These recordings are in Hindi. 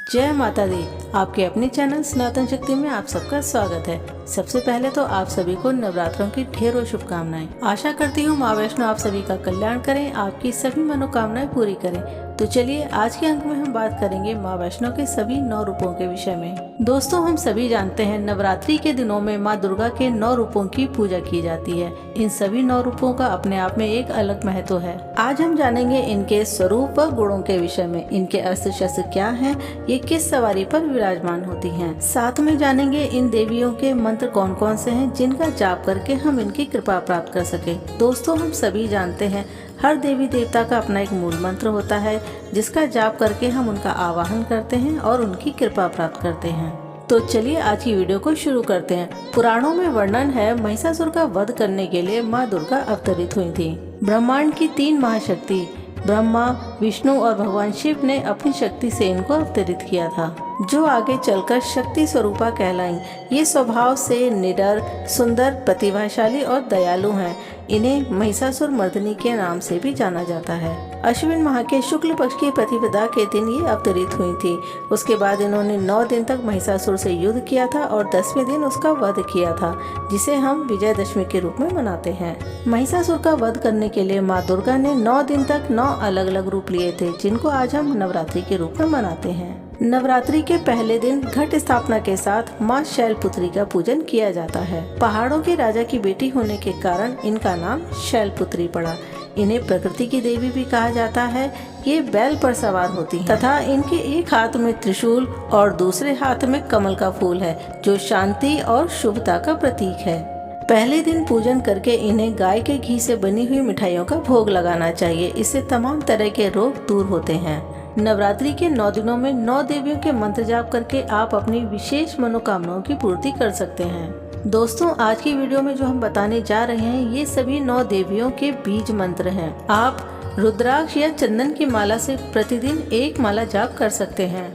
जय माता दी। आपके अपने चैनल सनातन शक्ति में आप सबका स्वागत है। सबसे पहले तो आप सभी को नवरात्रों की ढेरों शुभकामनाएं। आशा करती हूँ माँ वैष्णो आप सभी का कल्याण करें, आपकी सभी मनोकामनाएं पूरी करें। तो चलिए आज के अंक में हम बात करेंगे माँ वैष्णो के सभी 9 रूपों के विषय में। दोस्तों, हम सभी जानते हैं नवरात्रि के दिनों में माँ दुर्गा के 9 रूपों की पूजा की जाती है। इन सभी 9 रूपों का अपने आप में एक अलग महत्व है। आज हम जानेंगे इनके स्वरूप व गुणों के विषय में, इनके अस्त्र शस्त्र क्या हैं, ये किस सवारी पर विराजमान होती हैं। साथ में जानेंगे इन देवियों के मंत्र कौन कौन से हैं जिनका जाप करके हम इनकी कृपा प्राप्त कर सके। दोस्तों, हम सभी जानते हैं हर देवी देवता का अपना एक मूल मंत्र होता है जिसका जाप करके हम उनका आवाहन करते हैं और उनकी कृपा प्राप्त करते हैं। तो चलिए आज की वीडियो को शुरू करते हैं। पुराणों में वर्णन है महिषासुर का वध करने के लिए माँ दुर्गा अवतरित हुई थी। ब्रह्मांड की 3 महाशक्ति ब्रह्मा, विष्णु और भगवान शिव ने अपनी शक्ति से इनको अवतरित किया था, जो आगे चलकर शक्ति स्वरूपा कहलाईं। ये स्वभाव से निडर, सुंदर, प्रतिभाशाली और दयालु हैं। इन्हें महिषासुर मर्दिनी के नाम से भी जाना जाता है। अश्विन माह के शुक्ल पक्ष की प्रतिपदा के दिन ये अवतरित हुई थी। उसके बाद इन्होंने 9 दिन तक महिषासुर से युद्ध किया था और 10वें दिन उसका वध किया था, जिसे हम विजयदशमी के रूप में मनाते हैं। महिषासुर का वध करने के लिए माँ दुर्गा ने 9 दिन तक 9 अलग अलग रूप लिए थे, जिनको आज हम नवरात्रि के रूप में मनाते हैं। नवरात्रि के पहले दिन घट स्थापना के साथ माँ शैलपुत्री का पूजन किया जाता है। पहाड़ों के राजा की बेटी होने के कारण इनका नाम शैलपुत्री पड़ा। इन्हें प्रकृति की देवी भी कहा जाता है। ये बैल पर सवार होती हैं तथा इनके एक हाथ में त्रिशूल और दूसरे हाथ में कमल का फूल है, जो शांति और शुभता का प्रतीक है। पहले दिन पूजन करके इन्हें गाय के घी से बनी हुई मिठाइयों का भोग लगाना चाहिए। इससे तमाम तरह के रोग दूर होते हैं। नवरात्रि के 9 दिनों में 9 देवियों के मंत्र जाप करके आप अपनी विशेष मनोकामनाओं की पूर्ति कर सकते हैं। दोस्तों, आज की वीडियो में जो हम बताने जा रहे हैं ये सभी 9 देवियों के बीज मंत्र हैं। आप रुद्राक्ष या चंदन की माला से प्रतिदिन 1 माला जाप कर सकते हैं,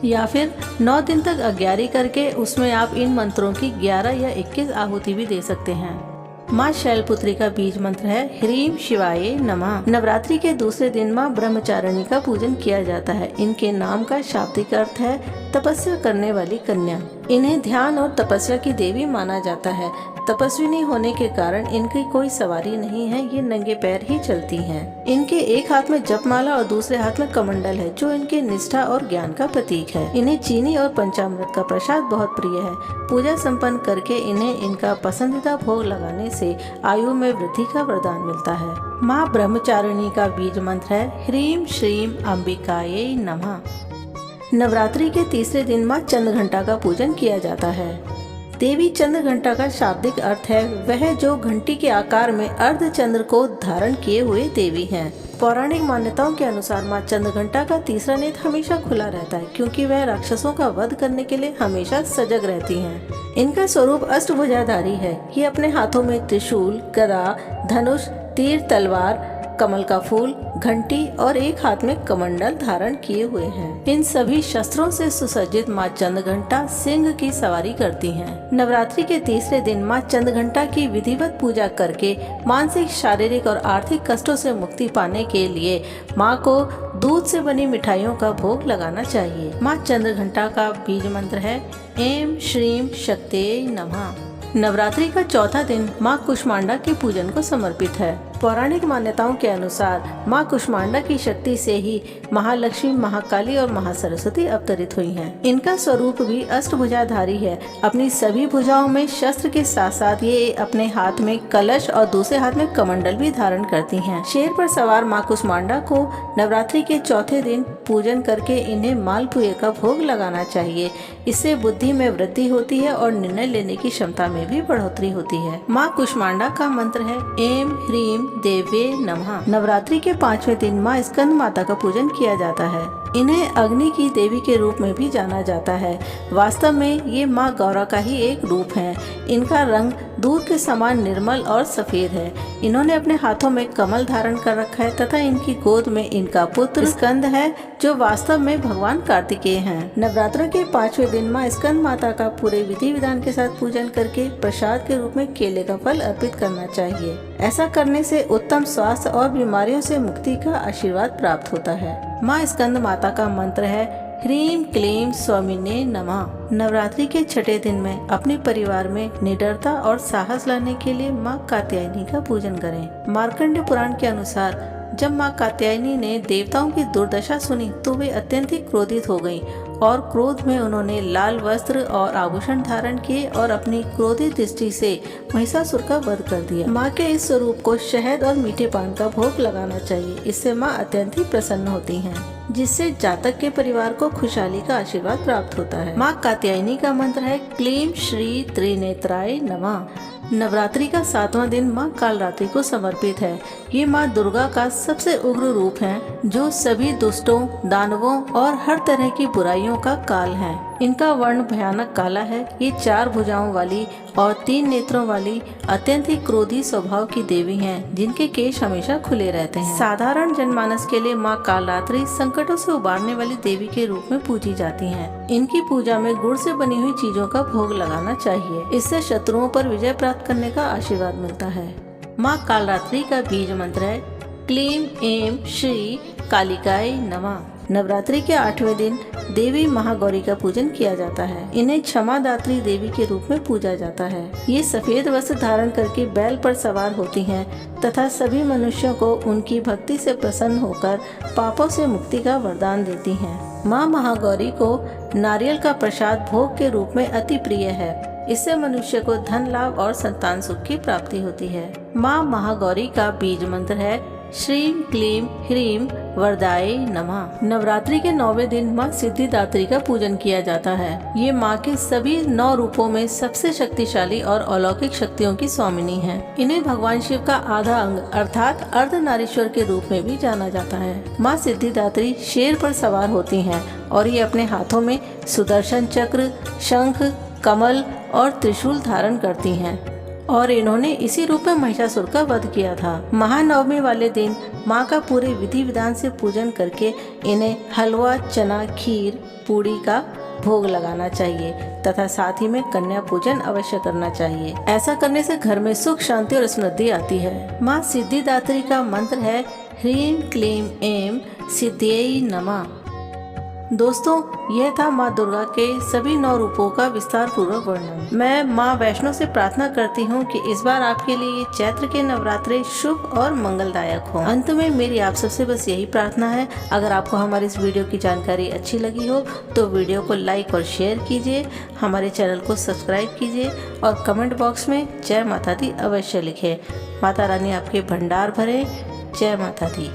या फिर 9 दिन तक अग्यारी करके उसमें आप इन मंत्रों की 11 या 21 आहुति भी दे सकते हैं। माँ शैलपुत्री का बीज मंत्र है ह्रीम शिवाय नमः। नवरात्रि के दूसरे दिन माँ ब्रह्मचारिणी का पूजन किया जाता है। इनके नाम का शाब्दिक अर्थ है तपस्या करने वाली कन्या। इन्हें ध्यान और तपस्या की देवी माना जाता है। तपस्विनी होने के कारण इनकी कोई सवारी नहीं है, ये नंगे पैर ही चलती हैं। इनके एक हाथ में जपमाला और दूसरे हाथ में कमंडल है, जो इनके निष्ठा और ज्ञान का प्रतीक है। इन्हें चीनी और पंचामृत का प्रसाद बहुत प्रिय है। पूजा संपन्न करके इन्हें इनका पसंदीदा भोग लगाने से आयु में वृद्धि का वरदान मिलता है। माँ ब्रह्मचारिणी का बीज मंत्र है ह्रीम श्रीम अंबिकायै नमः। नवरात्रि के तीसरे दिन माँ चंद्रघंटा का पूजन किया जाता है। देवी चंद्रघंटा का शाब्दिक अर्थ है वह जो घंटी के आकार में अर्धचंद्र को धारण किए हुए देवी हैं। पौराणिक मान्यताओं के अनुसार माँ चंद्रघंटा का तीसरा नेत्र हमेशा खुला रहता है, क्योंकि वह राक्षसों का वध करने के लिए हमेशा सजग रहती हैं। इनका स्वरूप अष्टभुजाधारी है। ये अपने हाथों में त्रिशूल, गदा, धनुष, तीर, तलवार, कमल का फूल, घंटी और एक हाथ में कमंडल धारण किए हुए हैं। इन सभी शस्त्रों से सुसज्जित माँ चंद्रघंटा सिंह की सवारी करती हैं। नवरात्रि के तीसरे दिन माँ चंद्रघंटा की विधिवत पूजा करके मानसिक, शारीरिक और आर्थिक कष्टों से मुक्ति पाने के लिए माँ को दूध से बनी मिठाइयों का भोग लगाना चाहिए। माँ चंद्रघंटा का बीज मंत्र है ऐं श्रीं शक्त्यै नमः। नवरात्रि का चौथा दिन माँ कुष्मांडा के पूजन को समर्पित है। पौराणिक मान्यताओं के अनुसार माँ कुष्मांडा की शक्ति से ही महालक्ष्मी, महाकाली और महासरस्वती अवतरित हुई हैं। इनका स्वरूप भी अष्टभुजाधारी है। अपनी सभी भुजाओं में शस्त्र के साथ साथ ये अपने हाथ में कलश और दूसरे हाथ में कमंडल भी धारण करती हैं। शेर पर सवार माँ कुष्मांडा को नवरात्रि के चौथे दिन पूजन करके इन्हें मालपुए का भोग लगाना चाहिए। इससे बुद्धि में वृद्धि होती है और निर्णय लेने की क्षमता में भी बढ़ोतरी होती है। माँ कुष्मांडा का मंत्र है ऐं ह्रीं देवे नमः। नवरात्रि के 5वें दिन माँ स्कंद माता का पूजन किया जाता है। इन्हें अग्नि की देवी के रूप में भी जाना जाता है। वास्तव में ये माँ गौरा का ही एक रूप है। इनका रंग दूध के समान निर्मल और सफेद है। इन्होंने अपने हाथों में कमल धारण कर रखा है तथा इनकी गोद में इनका पुत्र स्कंद है, जो वास्तव में भगवान कार्तिकेय हैं। नवरात्र के 5वें दिन माँ स्कंद माता का पूरे विधि विधान के साथ पूजन करके प्रसाद के रूप में केले का फल अर्पित करना चाहिए। ऐसा करने से उत्तम स्वास्थ्य और बीमारियों से मुक्ति का आशीर्वाद प्राप्त होता है। माँ स्कंद माता का मंत्र है ह्रीं क्लीं स्वामिने नमः। नवरात्रि के छठे दिन में अपने परिवार में निडरता और साहस लाने के लिए माँ कात्यायनी का पूजन करें। मार्कंडेय पुराण के अनुसार जब माँ कात्यायनी ने देवताओं की दुर्दशा सुनी तो वे अत्यंत ही क्रोधित हो गयीं और क्रोध में उन्होंने लाल वस्त्र और आभूषण धारण किए और अपनी क्रोधित दृष्टि से महिषासुर का वध कर दिया। माँ के इस स्वरूप को शहद और मीठे पान का भोग लगाना चाहिए। इससे माँ अत्यंत ही प्रसन्न होती हैं, जिससे जातक के परिवार को खुशहाली का आशीर्वाद प्राप्त होता है। माँ कात्यायनी का मंत्र है क्लीं श्री त्रिनेत्राय नमः। नवरात्रि का 7वां दिन माँ कालरात्रि को समर्पित है। ये माँ दुर्गा का सबसे उग्र रूप है, जो सभी दुष्टों, दानवों और हर तरह की बुराइयों का काल है। इनका वर्ण भयानक काला है। ये 4 भुजाओं वाली और 3 नेत्रों वाली अत्यंत ही क्रोधी स्वभाव की देवी हैं, जिनके केश हमेशा खुले रहते हैं। साधारण जनमानस के लिए माँ कालरात्रि संकटों से उबारने वाली देवी के रूप में पूजी जाती हैं। इनकी पूजा में गुड़ से बनी हुई चीजों का भोग लगाना चाहिए। इससे शत्रुओं पर विजय प्राप्त करने का आशीर्वाद मिलता है। माँ कालरात्रि का बीज मंत्र है क्लीं ऐं श्री कालिकाय नमः। नवरात्रि के 8वें दिन देवी महागौरी का पूजन किया जाता है। इन्हें क्षमादात्री देवी के रूप में पूजा जाता है। ये सफेद वस्त्र धारण करके बैल पर सवार होती हैं तथा सभी मनुष्यों को उनकी भक्ति से प्रसन्न होकर पापों से मुक्ति का वरदान देती हैं। माँ महागौरी को नारियल का प्रसाद भोग के रूप में अति प्रिय है। इससे मनुष्य को धन लाभ और संतान सुख की प्राप्ति होती है। माँ महागौरी का बीज मंत्र है श्रीं क्लीं ह्रीं वरदाय नमः। नवरात्रि के 9वें दिन माँ सिद्धिदात्री का पूजन किया जाता है। ये माँ के सभी 9 रूपों में सबसे शक्तिशाली और अलौकिक शक्तियों की स्वामिनी है। इन्हें भगवान शिव का आधा अंग अर्थात अर्धनारीश्वर के रूप में भी जाना जाता है। माँ सिद्धिदात्री शेर पर सवार होती हैं और ये अपने हाथों में सुदर्शन चक्र, शंख, कमल और त्रिशूल धारण करती हैं और इन्होंने इसी रूप में महिषासुर का वध किया था। महानवमी वाले दिन माँ का पूरे विधि विधान से पूजन करके इन्हें हलवा, चना, खीर, पूड़ी का भोग लगाना चाहिए तथा साथ ही में कन्या पूजन अवश्य करना चाहिए। ऐसा करने से घर में सुख, शांति और समृद्धि आती है। माँ सिद्धिदात्री का मंत्र है ह्रीं क्लीं ऐं सिद्धियै नमः। दोस्तों, यह था माँ दुर्गा के सभी 9 रूपों का विस्तार पूर्वक वर्णन। मैं माँ वैष्णो से प्रार्थना करती हूँ कि इस बार आपके लिए ये चैत्र के नवरात्रे शुभ और मंगलदायक हो। अंत में मेरी आप सबसे बस यही प्रार्थना है, अगर आपको हमारी इस वीडियो की जानकारी अच्छी लगी हो तो वीडियो को लाइक और शेयर कीजिए, हमारे चैनल को सब्सक्राइब कीजिए और कमेंट बॉक्स में जय माता दी अवश्य लिखे। माता रानी आपके भंडार भरे। जय माता दी।